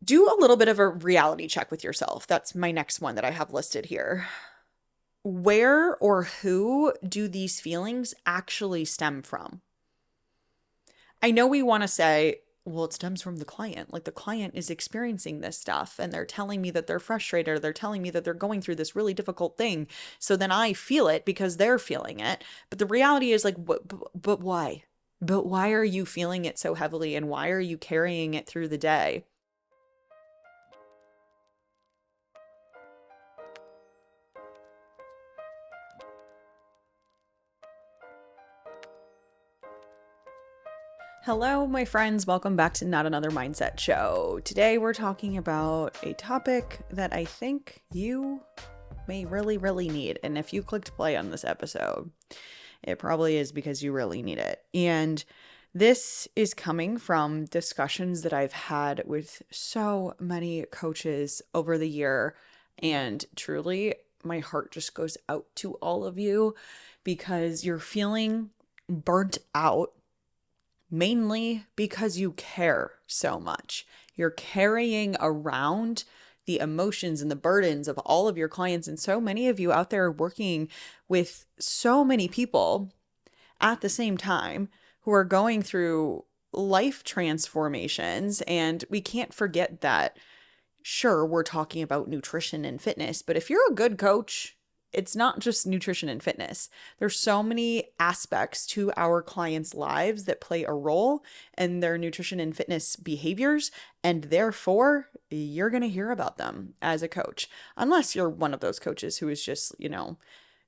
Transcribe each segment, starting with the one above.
Do a little bit of a reality check with yourself. That's my next one that I have listed here. Where or who do these feelings actually stem from? I know we want to say, well, it stems from the client. Like the client is experiencing this stuff and they're telling me that they're frustrated or they're telling me that they're going through this really difficult thing. So then I feel it because they're feeling it. But the reality is like, but why? But why are you feeling it so heavily and why are you carrying it through the day? Hello, my friends. Welcome back to Not Another Mindset Show. Today, we're talking about a topic that I think you may really, really need. And if you clicked play on this episode, it probably is because you really need it. And this is coming from discussions that I've had with so many coaches over the year. And truly, my heart just goes out to all of you because you're feeling burnt out mainly because you care so much. You're carrying around the emotions and the burdens of all of your clients. And so many of you out there working with so many people at the same time who are going through life transformations. And we can't forget that, sure, we're talking about nutrition and fitness, but if you're a good coach, it's not just nutrition and fitness. There's so many aspects to our clients' lives that play a role in their nutrition and fitness behaviors, and therefore you're going to hear about them as a coach. Unless you're one of those coaches who is just,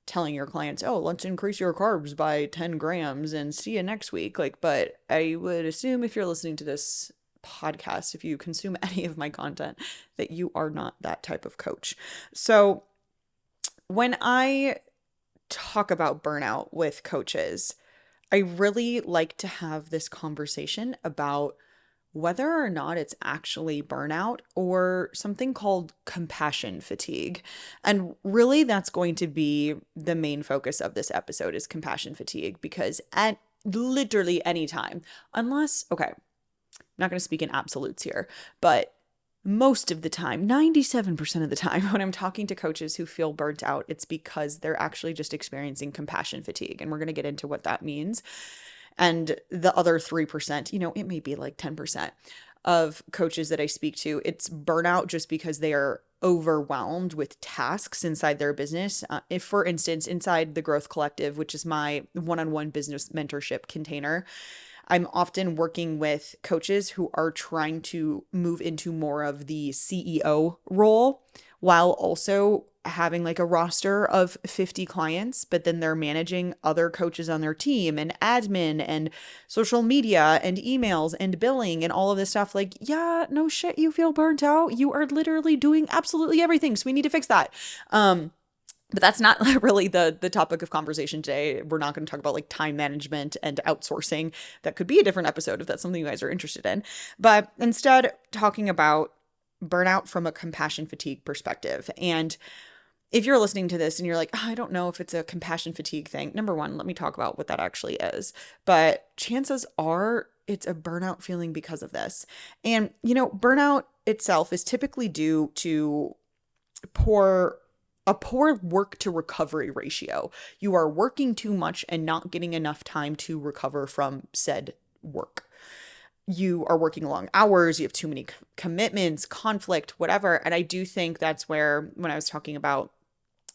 telling your clients, "Oh, let's increase your carbs by 10 grams and see you next week." But I would assume if you're listening to this podcast, if you consume any of my content, that you are not that type of coach. So, when I talk about burnout with coaches, I really like to have this conversation about whether or not it's actually burnout or something called compassion fatigue. And really that's going to be the main focus of this episode is compassion fatigue because at literally any time, unless, okay, I'm not going to speak in absolutes here, but most of the time, 97% of the time, when I'm talking to coaches who feel burnt out, it's because they're actually just experiencing compassion fatigue. And we're going to get into what that means. And the other 3%, it may be like 10% of coaches that I speak to, it's burnout just because they are overwhelmed with tasks inside their business. If, for instance, inside the Growth Collective, which is my one-on-one business mentorship container, I'm often working with coaches who are trying to move into more of the CEO role while also having like a roster of 50 clients, but then they're managing other coaches on their team and admin and social media and emails and billing and all of this stuff. Like, yeah, no shit, you feel burnt out. You are literally doing absolutely everything. So we need to fix that. But that's not really the topic of conversation today. We're not going to talk about like time management and outsourcing. That could be a different episode if that's something you guys are interested in. But instead, talking about burnout from a compassion fatigue perspective. And if you're listening to this and you're like, I don't know if it's a compassion fatigue thing. Number one, let me talk about what that actually is. But chances are it's a burnout feeling because of this. And, burnout itself is typically due to a poor work to recovery ratio. You are working too much and not getting enough time to recover from said work. You are working long hours, you have too many commitments, conflict, whatever. And I do think that's where, when I was talking about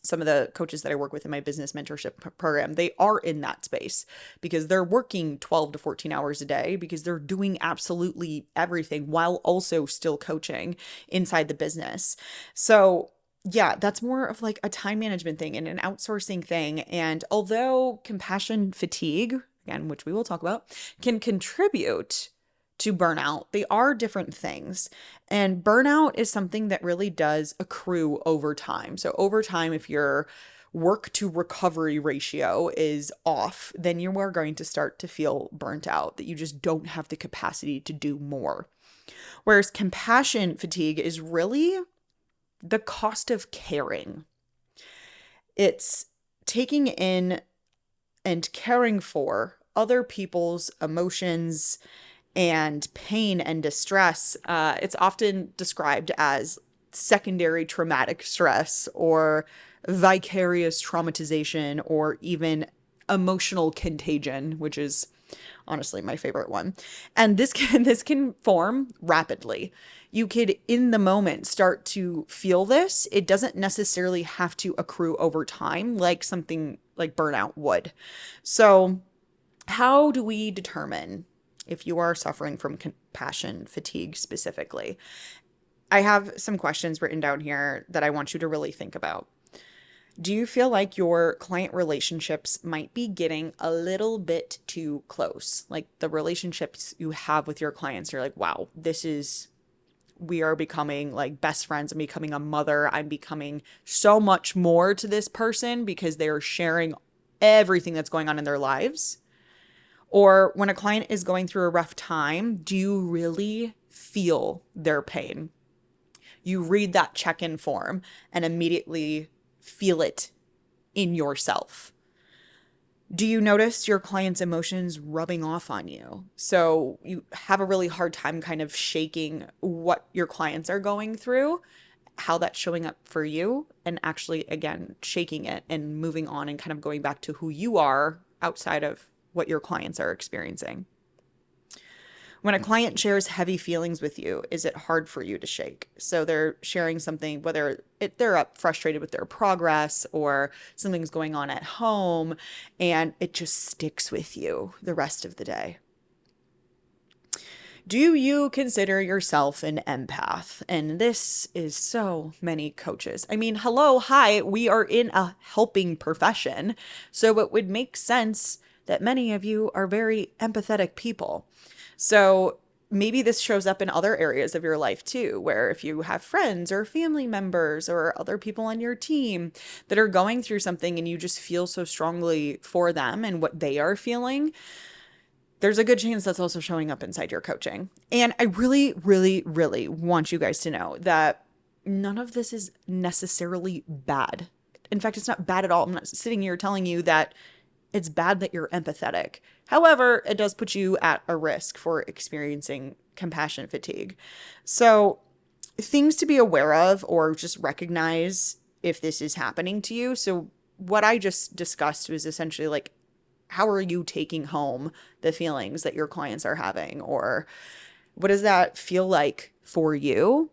some of the coaches that I work with in my business mentorship program, they are in that space because they're working 12 to 14 hours a day because they're doing absolutely everything while also still coaching inside the business. So yeah, that's more of like a time management thing and an outsourcing thing. And although compassion fatigue, again, which we will talk about, can contribute to burnout, they are different things. And burnout is something that really does accrue over time. So over time, if your work to recovery ratio is off, then you are going to start to feel burnt out, that you just don't have the capacity to do more. Whereas compassion fatigue is really the cost of caring. It's taking in and caring for other people's emotions and pain and distress. It's often described as secondary traumatic stress or vicarious traumatization or even emotional contagion, which is honestly my favorite one. And this can form rapidly. You could in the moment start to feel this. It doesn't necessarily have to accrue over time like something like burnout would. So, how do we determine if you are suffering from compassion fatigue specifically? I have some questions written down here that I want you to really think about. Do you feel like your client relationships might be getting a little bit too close? Like the relationships you have with your clients, you're like, wow, we are becoming like best friends. I'm becoming a mother. I'm becoming so much more to this person because they're sharing everything that's going on in their lives. Or when a client is going through a rough time, do you really feel their pain? You read that check-in form and immediately feel it in yourself. Do you notice your client's emotions rubbing off on you? So you have a really hard time kind of shaking what your clients are going through, how that's showing up for you, and actually, again, shaking it and moving on and kind of going back to who you are outside of what your clients are experiencing. When a client shares heavy feelings with you, is it hard for you to shake? So they're sharing something, whether they're frustrated with their progress or something's going on at home, and it just sticks with you the rest of the day. Do you consider yourself an empath? And this is so many coaches. I mean, hello, hi, we are in a helping profession. So it would make sense that many of you are very empathetic people. So maybe this shows up in other areas of your life too, where if you have friends or family members or other people on your team that are going through something and you just feel so strongly for them and what they are feeling, there's a good chance that's also showing up inside your coaching. And I really, really, really want you guys to know that none of this is necessarily bad. In fact, it's not bad at all. I'm not sitting here telling you that it's bad that you're empathetic. However, it does put you at a risk for experiencing compassion fatigue. So, things to be aware of or just recognize if this is happening to you. So, what I just discussed was essentially like, how are you taking home the feelings that your clients are having? Or what does that feel like for you?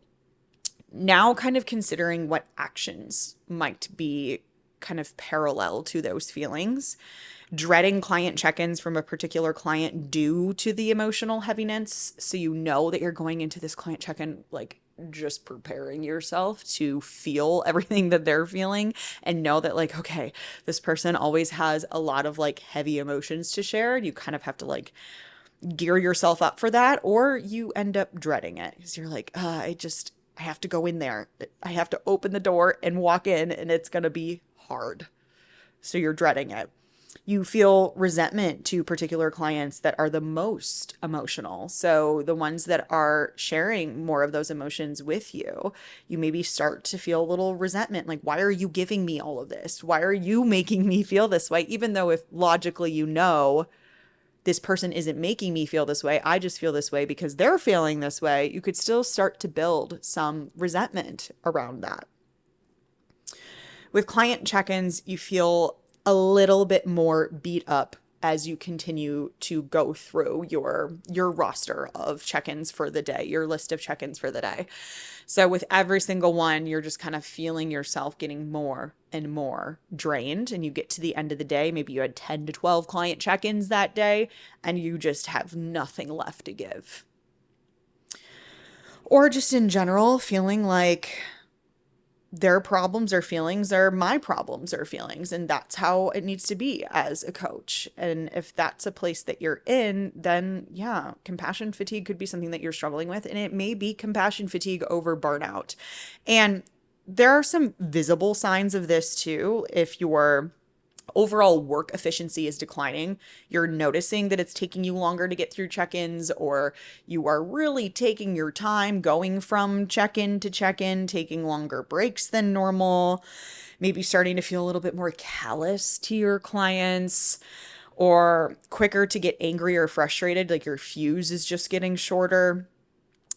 Now, kind of considering what actions might be kind of parallel to those feelings. Dreading client check-ins from a particular client due to the emotional heaviness. So you know that you're going into this client check-in like just preparing yourself to feel everything that they're feeling and know that like, okay, this person always has a lot of like heavy emotions to share. You kind of have to like gear yourself up for that, or you end up dreading it because you're like, I have to go in there. I have to open the door and walk in and it's going to be hard. So you're dreading it. You feel resentment to particular clients that are the most emotional. So the ones that are sharing more of those emotions with you, you maybe start to feel a little resentment. Like, why are you giving me all of this? Why are you making me feel this way? Even though if logically you know this person isn't making me feel this way, I just feel this way because they're feeling this way, you could still start to build some resentment around that. With client check-ins, you feel a little bit more beat up as you continue to go through your roster of check-ins for the day, your list of check-ins for the day. So with every single one, you're just kind of feeling yourself getting more and more drained. And you get to the end of the day, maybe you had 10 to 12 client check-ins that day, and you just have nothing left to give. Or just in general, feeling like their problems or feelings are my problems or feelings. And that's how it needs to be as a coach. And if that's a place that you're in, then yeah, compassion fatigue could be something that you're struggling with. And it may be compassion fatigue over burnout. And there are some visible signs of this too. If your overall work efficiency is declining, you're noticing that it's taking you longer to get through check-ins, or you are really taking your time going from check-in to check-in, taking longer breaks than normal, maybe starting to feel a little bit more callous to your clients, or quicker to get angry or frustrated, like your fuse is just getting shorter.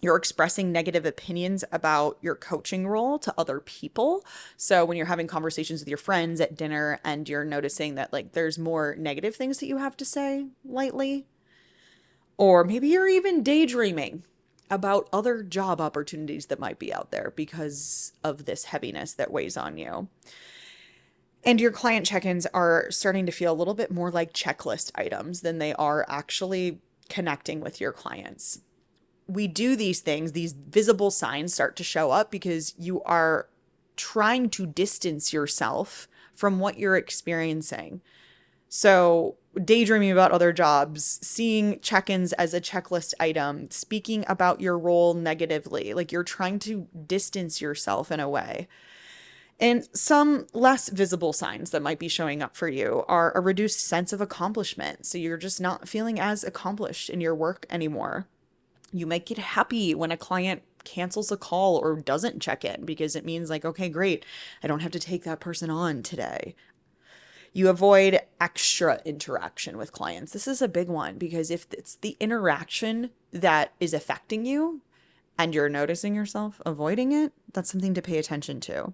You're expressing negative opinions about your coaching role to other people. So when you're having conversations with your friends at dinner and you're noticing that like there's more negative things that you have to say lightly, or maybe you're even daydreaming about other job opportunities that might be out there because of this heaviness that weighs on you. And your client check-ins are starting to feel a little bit more like checklist items than they are actually connecting with your clients. We do these things, these visible signs start to show up because you are trying to distance yourself from what you're experiencing. So daydreaming about other jobs, seeing check-ins as a checklist item, speaking about your role negatively, like you're trying to distance yourself in a way. And some less visible signs that might be showing up for you are a reduced sense of accomplishment. So you're just not feeling as accomplished in your work anymore. You might get happy when a client cancels a call or doesn't check in because it means like, okay, great, I don't have to take that person on today. You avoid extra interaction with clients. This is a big one because if it's the interaction that is affecting you and you're noticing yourself avoiding it, that's something to pay attention to.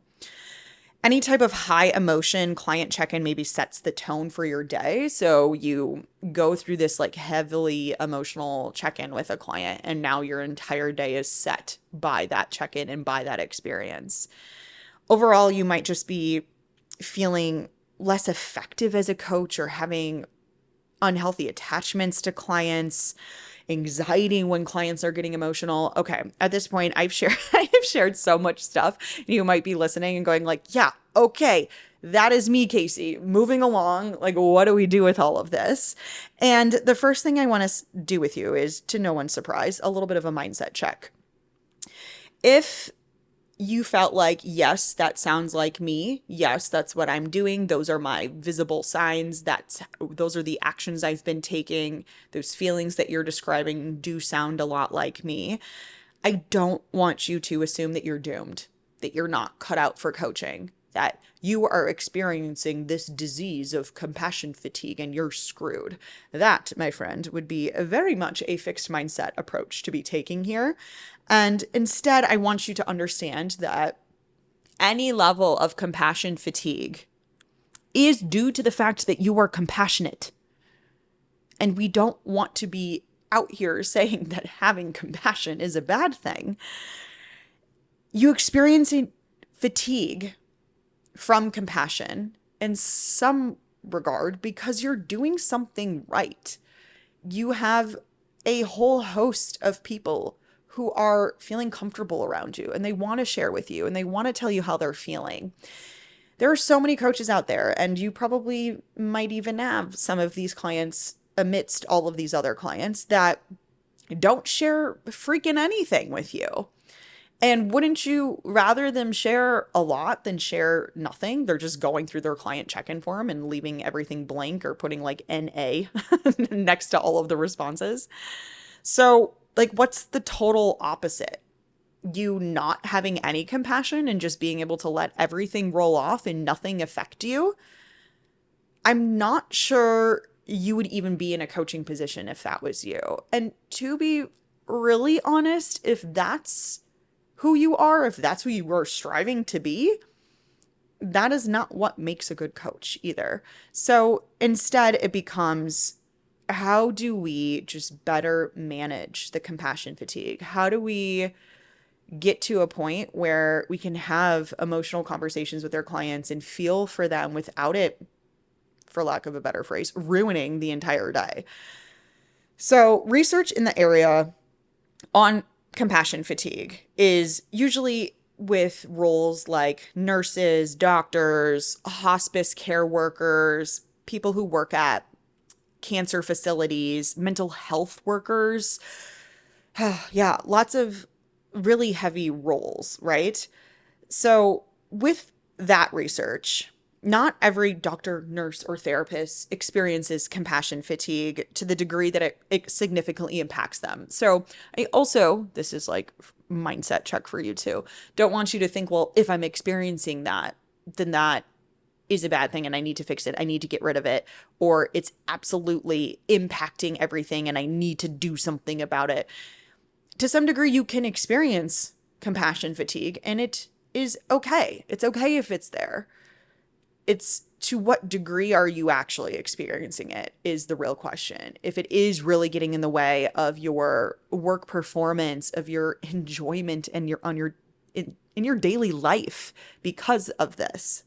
Any type of high emotion client check-in maybe sets the tone for your day. So you go through this like heavily emotional check-in with a client, and now your entire day is set by that check-in and by that experience. Overall, you might just be feeling less effective as a coach or having unhealthy attachments to clients, anxiety when clients are getting emotional. Okay, at this point, I have shared so much stuff. You might be listening and going like, yeah, okay, that is me, Kasey. Moving along, like, what do we do with all of this? And the first thing I want to do with you is, to no one's surprise, a little bit of a mindset check. If you felt like, yes, that sounds like me. Yes, that's what I'm doing. Those are my visible signs. Those are the actions I've been taking. Those feelings that you're describing do sound a lot like me. I don't want you to assume that you're doomed, that you're not cut out for coaching, that you are experiencing this disease of compassion fatigue and you're screwed. That, my friend, would be very much a fixed mindset approach to be taking here. And instead, I want you to understand that any level of compassion fatigue is due to the fact that you are compassionate. And we don't want to be out here saying that having compassion is a bad thing. You experiencing fatigue from compassion in some regard because you're doing something right. You have a whole host of people who are feeling comfortable around you and they want to share with you and they want to tell you how they're feeling. There are so many coaches out there, and you probably might even have some of these clients amidst all of these other clients that don't share freaking anything with you. And wouldn't you rather them share a lot than share nothing? They're just going through their client check-in form and leaving everything blank or putting like NA next to all of the responses. So like, what's the total opposite? You not having any compassion and just being able to let everything roll off and nothing affect you? I'm not sure you would even be in a coaching position if that was you. And to be really honest, if that's who you are, if that's who you were striving to be, that is not what makes a good coach either. So instead, it becomes, how do we just better manage the compassion fatigue? How do we get to a point where we can have emotional conversations with our clients and feel for them without it, for lack of a better phrase, ruining the entire day? So research in the area on compassion fatigue is usually with roles like nurses, doctors, hospice care workers, people who work at cancer facilities, mental health workers. Yeah, lots of really heavy roles, right? So with that research, not every doctor, nurse, or therapist experiences compassion fatigue to the degree that it significantly impacts them. So I also, this is like mindset check for you too, don't want you to think, well, if I'm experiencing that, then that is a bad thing and I need to fix it. I need to get rid of it. Or it's absolutely impacting everything and I need to do something about it. To some degree, you can experience compassion fatigue, and it is okay. It's okay if it's there. It's to what degree are you actually experiencing it is the real question. If it is really getting in the way of your work performance, of your enjoyment and in your daily life because of this.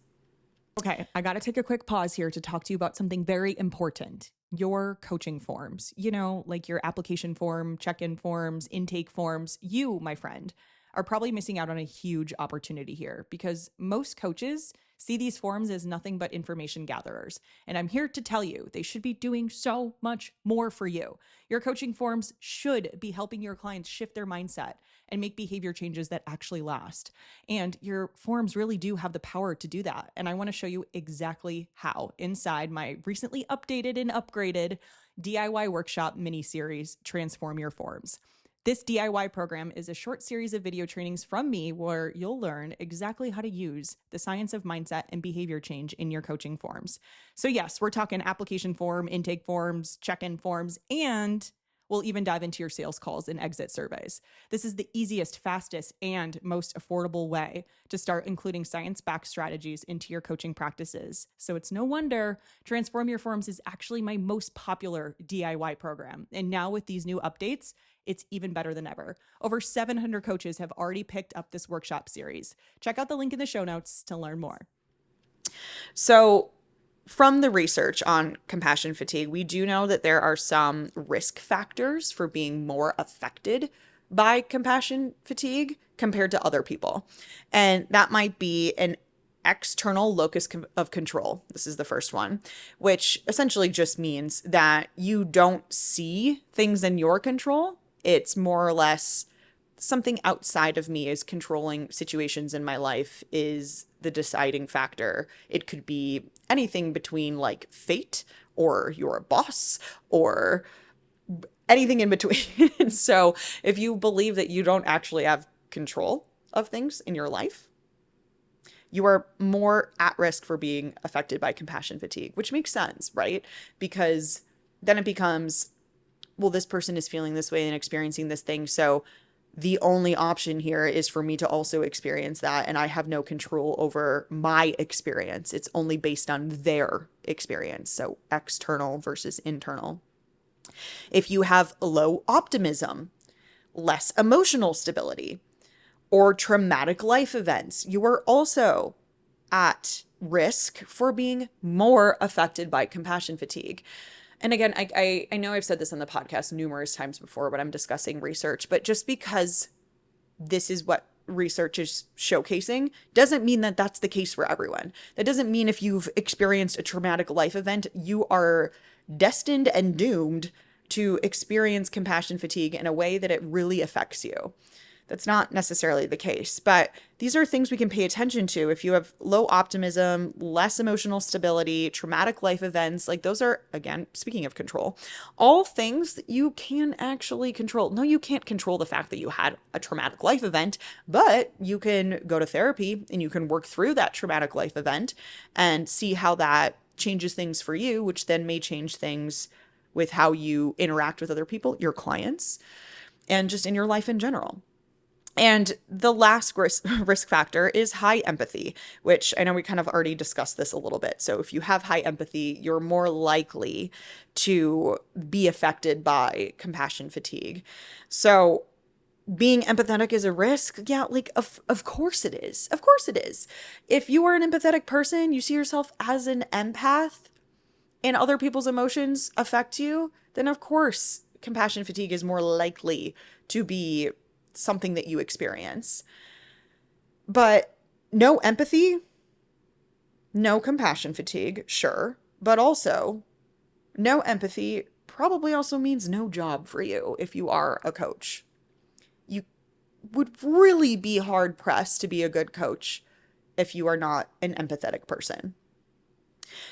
Okay, I got to take a quick pause here to talk to you about something very important. Your coaching forms, like your application form, check-in forms, intake forms. You, my friend, are probably missing out on a huge opportunity here because most coaches see these forms as nothing but information gatherers. And I'm here to tell you, they should be doing so much more for you. Your coaching forms should be helping your clients shift their mindset and make behavior changes that actually last. And your forms really do have the power to do that. And I want to show you exactly how inside my recently updated and upgraded DIY workshop mini series, Transform Your Forms. This DIY program is a short series of video trainings from me where you'll learn exactly how to use the science of mindset and behavior change in your coaching forms. So yes, we're talking application form, intake forms, check-in forms, and we'll even dive into your sales calls and exit surveys. This is the easiest, fastest, and most affordable way to start including science-backed strategies into your coaching practices. So it's no wonder Transform Your Forms is actually my most popular DIY program. And now with these new updates, it's even better than ever. Over 700 coaches have already picked up this workshop series. Check out the link in the show notes to learn more. So from the research on compassion fatigue, we do know that there are some risk factors for being more affected by compassion fatigue compared to other people. And that might be an external locus of control. This is the first one, which essentially just means that you don't see things in your control. It's more or less something outside of me is controlling situations in my life is the deciding factor. It could be anything between like fate or your boss or anything in between. So if you believe that you don't actually have control of things in your life, you are more at risk for being affected by compassion fatigue, which makes sense, right? Because then it becomes, well, this person is feeling this way and experiencing this thing. So the only option here is for me to also experience that. And I have no control over my experience. It's only based on their experience. So external versus internal. If you have low optimism, less emotional stability, or traumatic life events, you are also at risk for being more affected by compassion fatigue. And again, I know I've said this on the podcast numerous times before when I'm discussing research, but just because this is what research is showcasing doesn't mean that that's the case for everyone. That doesn't mean if you've experienced a traumatic life event, you are destined and doomed to experience compassion fatigue in a way that it really affects you. That's not necessarily the case, but these are things we can pay attention to. If you have low optimism, less emotional stability, traumatic life events, like those are, again, speaking of control, all things that you can actually control. No, you can't control the fact that you had a traumatic life event, but you can go to therapy and you can work through that traumatic life event and see how that changes things for you, which then may change things with how you interact with other people, your clients, and just in your life in general. And the last risk factor is high empathy, which I know we kind of already discussed this a little bit. So if you have high empathy, you're more likely to be affected by compassion fatigue. So being empathetic is a risk. Yeah, like of course it is. Of course it is. If you are an empathetic person, you see yourself as an empath and other people's emotions affect you, then of course compassion fatigue is more likely to be something that you experience. But no empathy, no compassion fatigue, sure. But also, no empathy probably also means no job for you if you are a coach. You would really be hard pressed to be a good coach if you are not an empathetic person.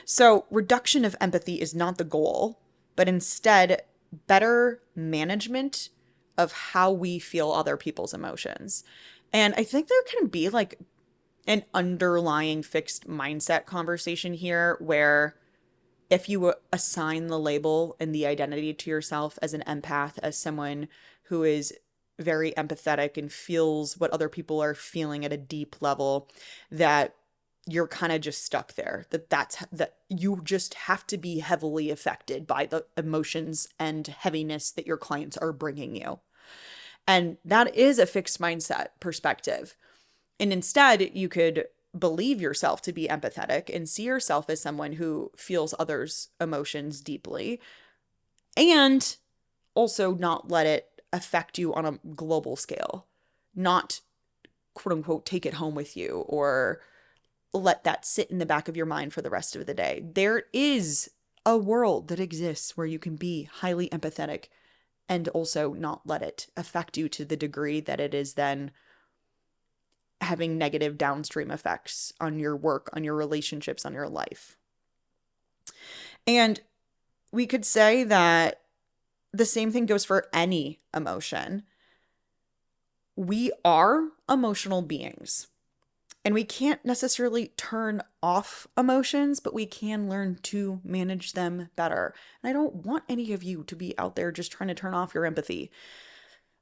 So, reduction of empathy is not the goal, but instead better management of how we feel other people's emotions. And I think there can be like an underlying fixed mindset conversation here where if you assign the label and the identity to yourself as an empath, as someone who is very empathetic and feels what other people are feeling at a deep level, that you're kind of just stuck there. That you just have to be heavily affected by the emotions and heaviness that your clients are bringing you. And that is a fixed mindset perspective. And instead, you could believe yourself to be empathetic and see yourself as someone who feels others' emotions deeply, and also not let it affect you on a global scale, not quote unquote take it home with you or let that sit in the back of your mind for the rest of the day. There is a world that exists where you can be highly empathetic and also not let it affect you to the degree that it is then having negative downstream effects on your work, on your relationships, on your life. And we could say that the same thing goes for any emotion. We are emotional beings, and we can't necessarily turn off emotions, but we can learn to manage them better. And I don't want any of you to be out there just trying to turn off your empathy.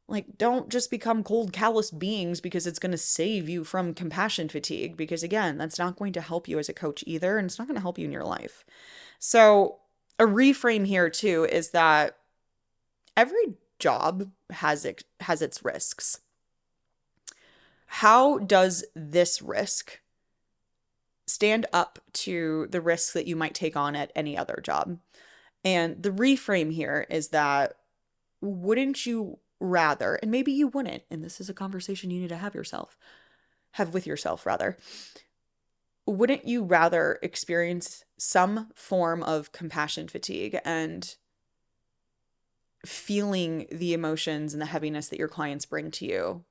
Like, don't just become cold, callous beings because it's going to save you from compassion fatigue. Because again, that's not going to help you as a coach either. And it's not going to help you in your life. So a reframe here too is that every job has its risks. How does this risk stand up to the risks that you might take on at any other job? And the reframe here is that wouldn't you rather, and maybe you wouldn't, and this is a conversation you need to have with yourself rather, wouldn't you rather experience some form of compassion fatigue and feeling the emotions and the heaviness that your clients bring to you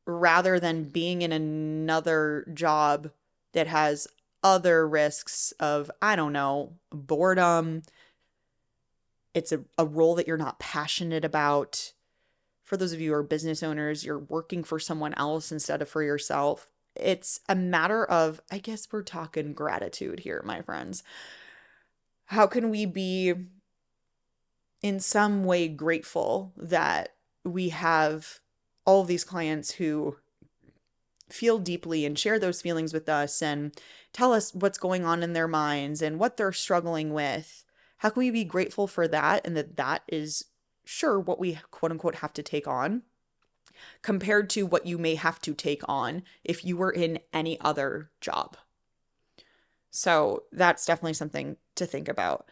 rather than being in another job that has other risks of, I don't know, boredom? It's a role that you're not passionate about. For those of you who are business owners, you're working for someone else instead of for yourself. It's a matter of, I guess we're talking gratitude here, my friends. How can we be in some way grateful that we have all of these clients who feel deeply and share those feelings with us and tell us what's going on in their minds and what they're struggling with? How can we be grateful for that, and that is sure what we quote unquote have to take on compared to what you may have to take on if you were in any other job? So that's definitely something to think about.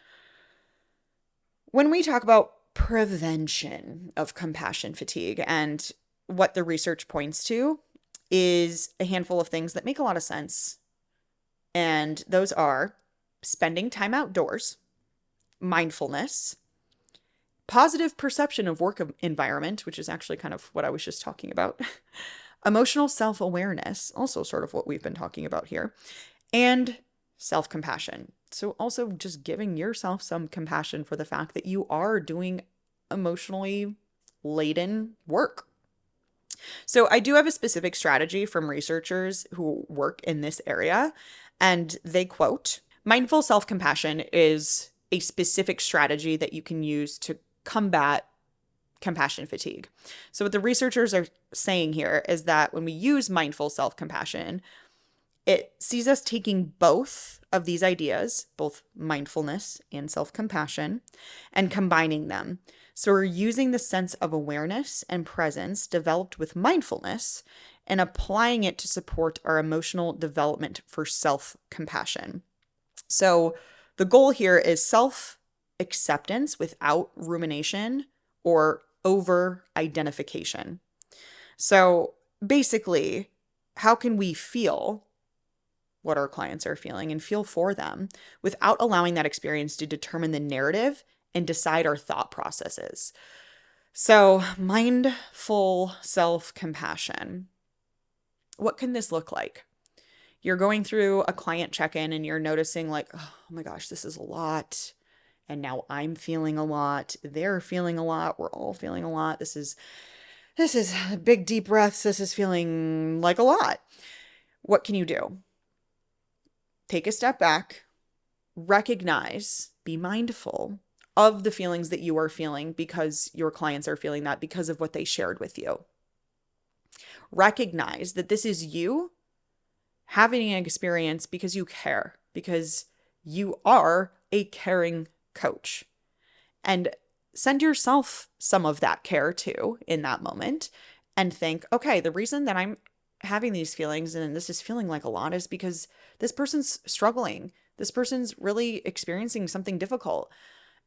When we talk about prevention of compassion fatigue, and what the research points to is a handful of things that make a lot of sense. And those are spending time outdoors, mindfulness, positive perception of work environment, which is actually kind of what I was just talking about, emotional self-awareness, also sort of what we've been talking about here, and self-compassion. So also just giving yourself some compassion for the fact that you are doing emotionally laden work. So I do have a specific strategy from researchers who work in this area, and they quote, "Mindful self-compassion is a specific strategy that you can use to combat compassion fatigue." So what the researchers are saying here is that when we use mindful self-compassion, it sees us taking both of these ideas, both mindfulness and self-compassion, and combining them. So we're using the sense of awareness and presence developed with mindfulness and applying it to support our emotional development for self-compassion. So the goal here is self-acceptance without rumination or over-identification. So basically, how can we feel what our clients are feeling and feel for them without allowing that experience to determine the narrative and decide our thought processes? So mindful self-compassion. What can this look like? You're going through a client check-in and you're noticing like, oh my gosh, this is a lot. And now I'm feeling a lot. They're feeling a lot. We're all feeling a lot. This is big, deep breaths. This is feeling like a lot. What can you do? Take a step back, recognize, be mindful of the feelings that you are feeling because your clients are feeling that because of what they shared with you. Recognize that this is you having an experience because you care, because you are a caring coach. And send yourself some of that care too in that moment and think, okay, the reason that I'm having these feelings and this is feeling like a lot is because this person's struggling. This person's really experiencing something difficult.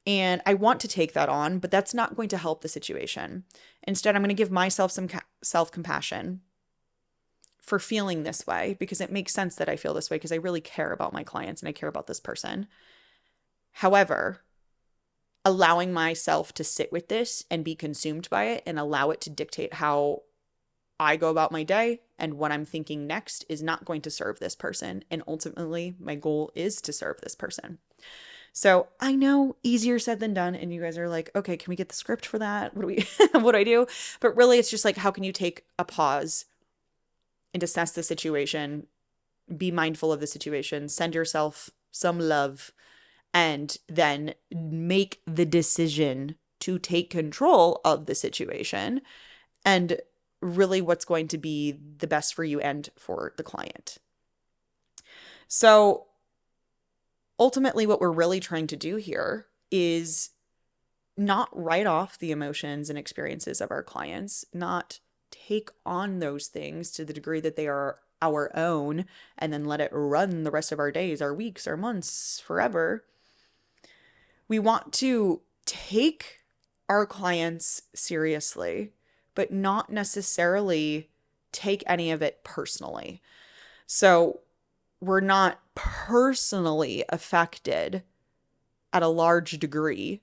And I want to take that on, but that's not going to help the situation. Instead, I'm going to give myself some self-compassion for feeling this way because it makes sense that I feel this way because I really care about my clients and I care about this person. However, allowing myself to sit with this and be consumed by it and allow it to dictate how I go about my day and what I'm thinking next is not going to serve this person. And ultimately, my goal is to serve this person. So I know easier said than done. And you guys are like, okay, can we get the script for that? What do I do? But really, it's just like, how can you take a pause and assess the situation, be mindful of the situation, send yourself some love, and then make the decision to take control of the situation and really what's going to be the best for you and for the client. So ultimately, what we're really trying to do here is not write off the emotions and experiences of our clients, not take on those things to the degree that they are our own and then let it run the rest of our days, our weeks, our months, forever. We want to take our clients seriously, but not necessarily take any of it personally. So we're not personally affected at a large degree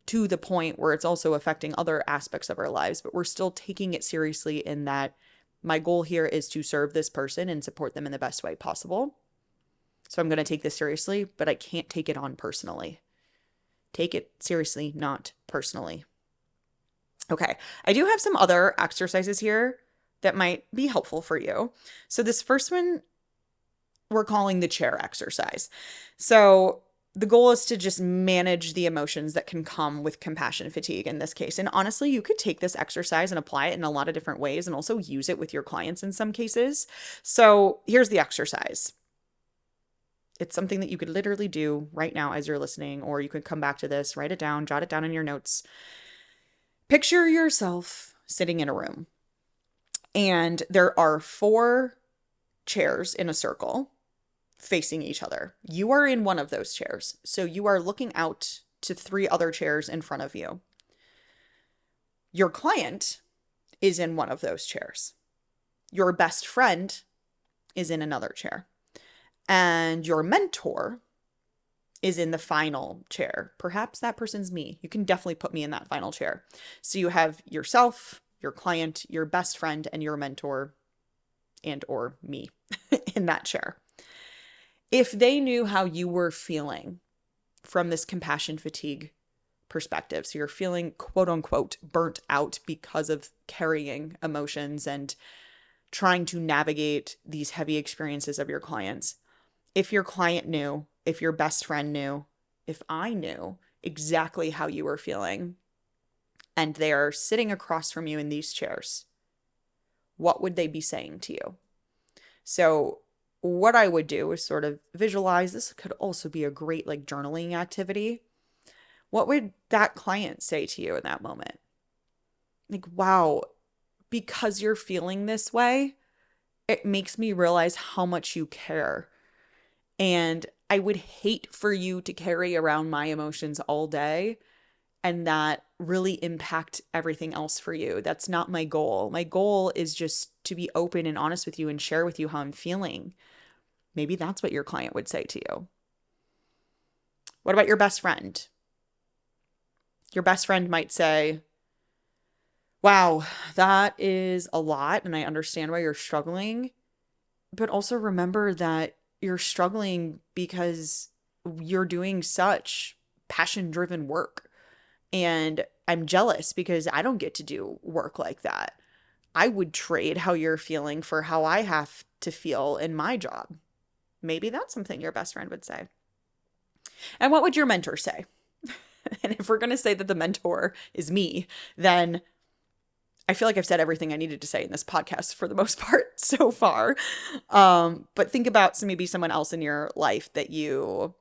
to the point where it's also affecting other aspects of our lives, but we're still taking it seriously in that my goal here is to serve this person and support them in the best way possible. So I'm going to take this seriously, but I can't take it on personally. Take it seriously, not personally. Okay, I do have some other exercises here that might be helpful for you. So this first one we're calling the chair exercise. So the goal is to just manage the emotions that can come with compassion fatigue in this case. And honestly, you could take this exercise and apply it in a lot of different ways and also use it with your clients in some cases. So here's the exercise. It's something that you could literally do right now as you're listening, or you could come back to this, write it down, jot it down in your notes. Picture yourself sitting in a room, and there are 4 chairs in a circle facing each other. You are in one of those chairs, so you are looking out to 3 other chairs in front of you. Your client is in one of those chairs. Your best friend is in another chair. And your mentor is in the final chair. Perhaps that person's me. You can definitely put me in that final chair. So you have yourself, your client, your best friend, and your mentor and or me in that chair. If they knew how you were feeling from this compassion fatigue perspective, so you're feeling quote unquote burnt out because of carrying emotions and trying to navigate these heavy experiences of your clients. If your client knew, if your best friend knew, if I knew exactly how you were feeling, and they are sitting across from you in these chairs, what would they be saying to you? So what I would do is sort of visualize. This could also be a great like journaling activity. What would that client say to you in that moment? Like, wow, because you're feeling this way, it makes me realize how much you care. And I would hate for you to carry around my emotions all day and that really impact everything else for you. That's not my goal. My goal is just to be open and honest with you and share with you how I'm feeling. Maybe that's what your client would say to you. What about your best friend? Your best friend might say, wow, that is a lot, and I understand why you're struggling. But also remember that you're struggling because you're doing such passion-driven work. And I'm jealous because I don't get to do work like that. I would trade how you're feeling for how I have to feel in my job. Maybe that's something your best friend would say. And what would your mentor say? And if we're going to say that the mentor is me, then I feel like I've said everything I needed to say in this podcast for the most part so far. But think about maybe someone else in your life that I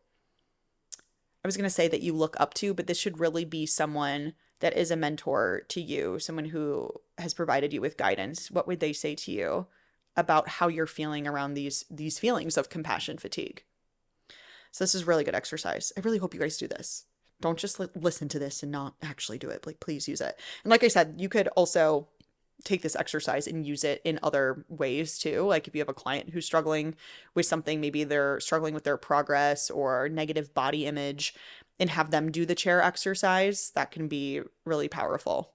was going to say that you look up to, but this should really be someone that is a mentor to you, someone who has provided you with guidance. What would they say to you about how you're feeling around these feelings of compassion fatigue? So this is really good exercise. I really hope you guys do this. Don't just listen to this and not actually do it. Like, please use it. And like I said, you could also take this exercise and use it in other ways too. Like if you have a client who's struggling with something, maybe they're struggling with their progress or negative body image, and have them do the chair exercise, that can be really powerful.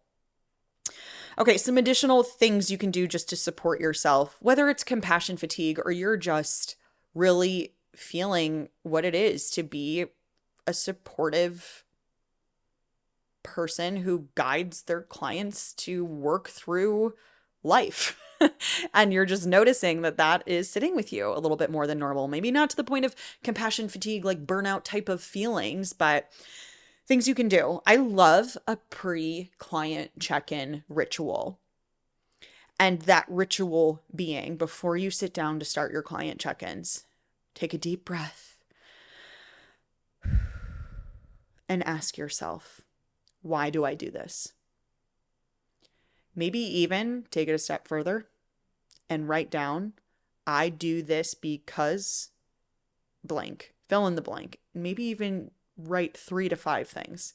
Okay, some additional things you can do just to support yourself, whether it's compassion fatigue or you're just really feeling what it is to be a supportive person who guides their clients to work through life. And you're just noticing that that is sitting with you a little bit more than normal. Maybe not to the point of compassion fatigue, like burnout type of feelings, but things you can do. I love a pre-client check-in ritual. And that ritual being, before you sit down to start your client check-ins, take a deep breath and ask yourself, why do I do this? Maybe even take it a step further and write down, I do this because blank, fill in the blank. Maybe even write 3 to 5 things.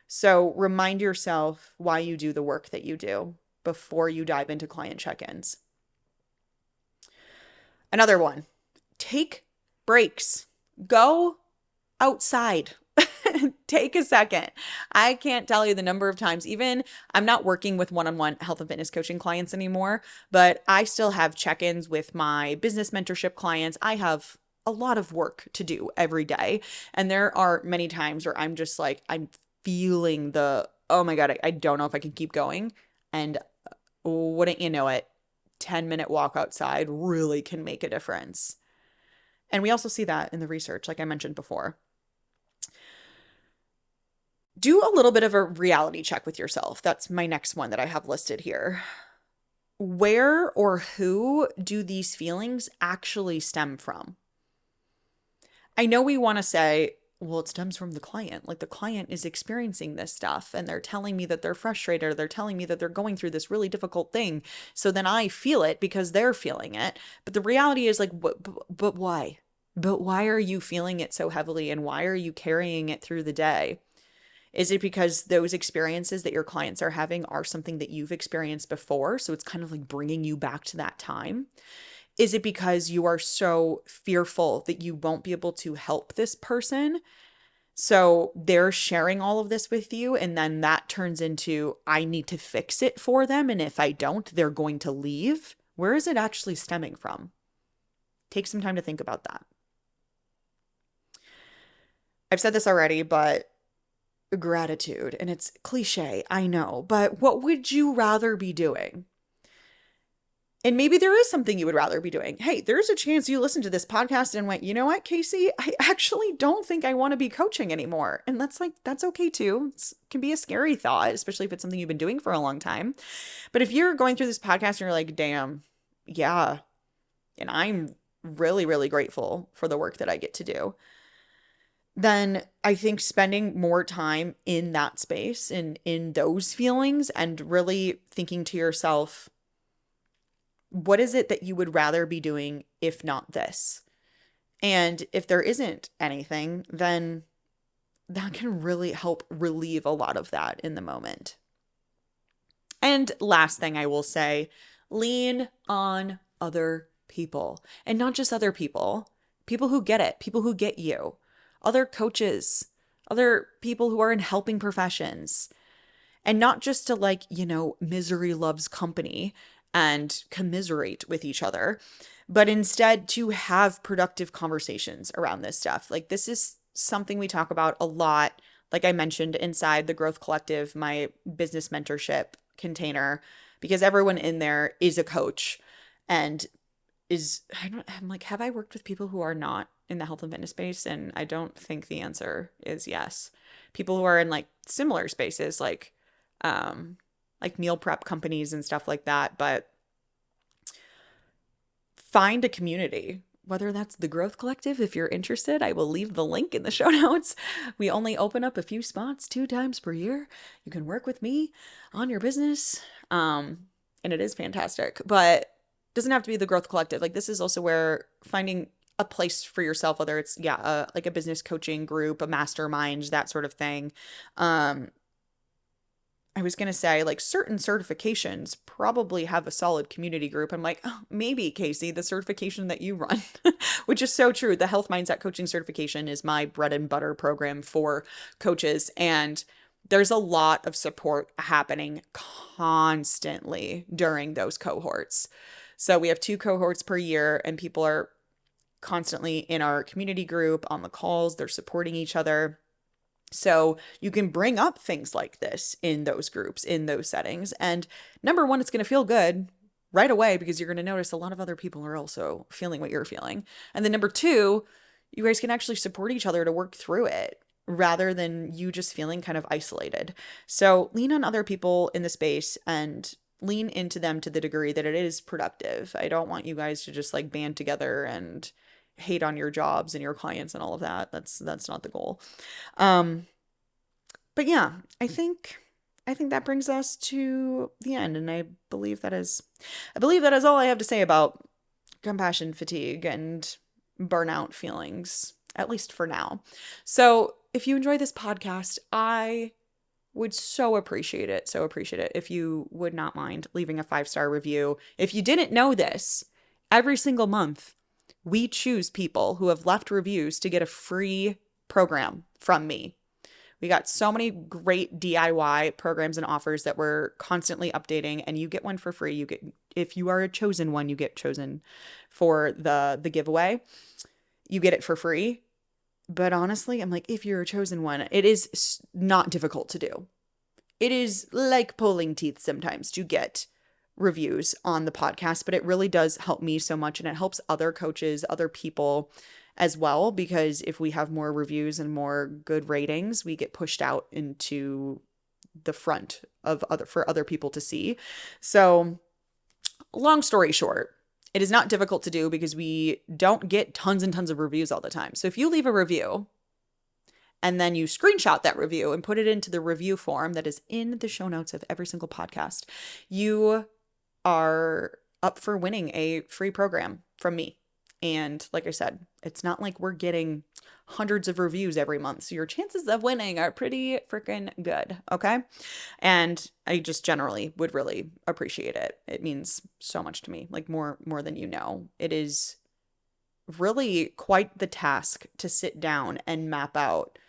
So remind yourself why you do the work that you do before you dive into client check-ins. Another one, take breaks. Go outside. Take a second. I can't tell you the number of times, even I'm not working with one-on-one health and fitness coaching clients anymore, but I still have check-ins with my business mentorship clients. I have a lot of work to do every day. And there are many times where I'm just like, I'm feeling oh my God, I don't know if I can keep going. And wouldn't you know it, 10-minute walk outside really can make a difference. And we also see that in the research, like I mentioned before. Do a little bit of a reality check with yourself. That's my next one that I have listed here. Where or who do these feelings actually stem from? I know we want to say, well, it stems from the client. Like the client is experiencing this stuff and they're telling me that they're frustrated, or they're telling me that they're going through this really difficult thing. So then I feel it because they're feeling it. But the reality is like, but why? But why are you feeling it so heavily, and why are you carrying it through the day? Is it because those experiences that your clients are having are something that you've experienced before? So it's kind of like bringing you back to that time. Is it because you are so fearful that you won't be able to help this person? So they're sharing all of this with you, and then that turns into, I need to fix it for them. And if I don't, they're going to leave. Where is it actually stemming from? Take some time to think about that. I've said this already, but gratitude, and it's cliche, I know, but what would you rather be doing? And maybe there is something you would rather be doing. Hey, there's a chance you listened to this podcast and went, you know what, Kasey, I actually don't think I want to be coaching anymore. And that's okay too. It can be a scary thought, especially if it's something you've been doing for a long time. But if you're going through this podcast and you're like, damn, yeah, and I'm really, really grateful for the work that I get to do, then I think spending more time in that space and in those feelings, and really thinking to yourself, what is it that you would rather be doing if not this? And if there isn't anything, then that can really help relieve a lot of that in the moment. And last thing I will say, lean on other people, and not just other people who get it, people who get you. Other coaches, other people who are in helping professions, and not just to misery loves company and commiserate with each other, but instead to have productive conversations around this stuff. Like this is something we talk about a lot. Like I mentioned inside the Growth Collective, my business mentorship container, because everyone in there is a coach and I'm like, have I worked with people who are not in the health and fitness space? And I don't think the answer is yes. People who are in like similar spaces, like meal prep companies and stuff like that, but find a community, whether that's the Growth Collective. If you're interested, I will leave the link in the show notes. We only open up a few spots 2 times per year. You can work with me on your business. And it is fantastic, but it doesn't have to be the Growth Collective. Like, this is also where finding a place for yourself, whether it's, like a business coaching group, a mastermind, that sort of thing. I was going to say, like, certain certifications probably have a solid community group. I'm like, oh, maybe, Kasey, the certification that you run, which is so true. The Health Mindset Coaching certification is my bread and butter program for coaches. And there's a lot of support happening constantly during those cohorts. So we have 2 cohorts per year, and people are constantly in our community group on the calls. They're supporting each other. So you can bring up things like this in those groups, in those settings. And number one, it's going to feel good right away because you're going to notice a lot of other people are also feeling what you're feeling. And then number 2, you guys can actually support each other to work through it rather than you just feeling kind of isolated. So lean on other people in the space and lean into them to the degree that it is productive. I don't want you guys to just like band together and hate on your jobs and your clients and all of that. That's not the goal. But yeah, I think that brings us to the end, and I believe that is all I have to say about compassion fatigue and burnout feelings, at least for now. So if you enjoy this podcast, I would so appreciate it if you would not mind leaving a 5-star review. If you didn't know this, every single month we choose people who have left reviews to get a free program from me. We got so many great DIY programs and offers that we're constantly updating, and you get one for free. If you are a chosen one, you get chosen for the giveaway. You get it for free. But honestly, I'm like, if you're a chosen one, it is not difficult to do. It is like pulling teeth sometimes to get reviews on the podcast, but it really does help me so much, and it helps other coaches, other people as well, because if we have more reviews and more good ratings, we get pushed out into the front of for other people to see. So long story short, it is not difficult to do because we don't get tons and tons of reviews all the time. So if you leave a review and then you screenshot that review and put it into the review form that is in the show notes of every single podcast, you are up for winning a free program from me. And like I said, it's not like we're getting hundreds of reviews every month. So your chances of winning are pretty freaking good. Okay. And I just generally would really appreciate it. It means so much to me, like more than you know. It is really quite the task to sit down and map out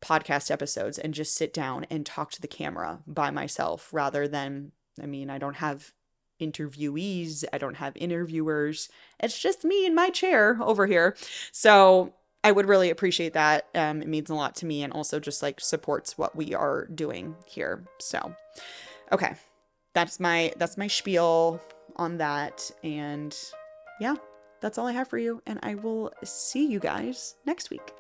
podcast episodes and just sit down and talk to the camera by myself rather than, I don't have interviewees. I don't have interviewers. It's just me in my chair over here. So I would really appreciate that. It means a lot to me and also just like supports what we are doing here. So, okay. That's my spiel on that. And yeah, that's all I have for you. And I will see you guys next week.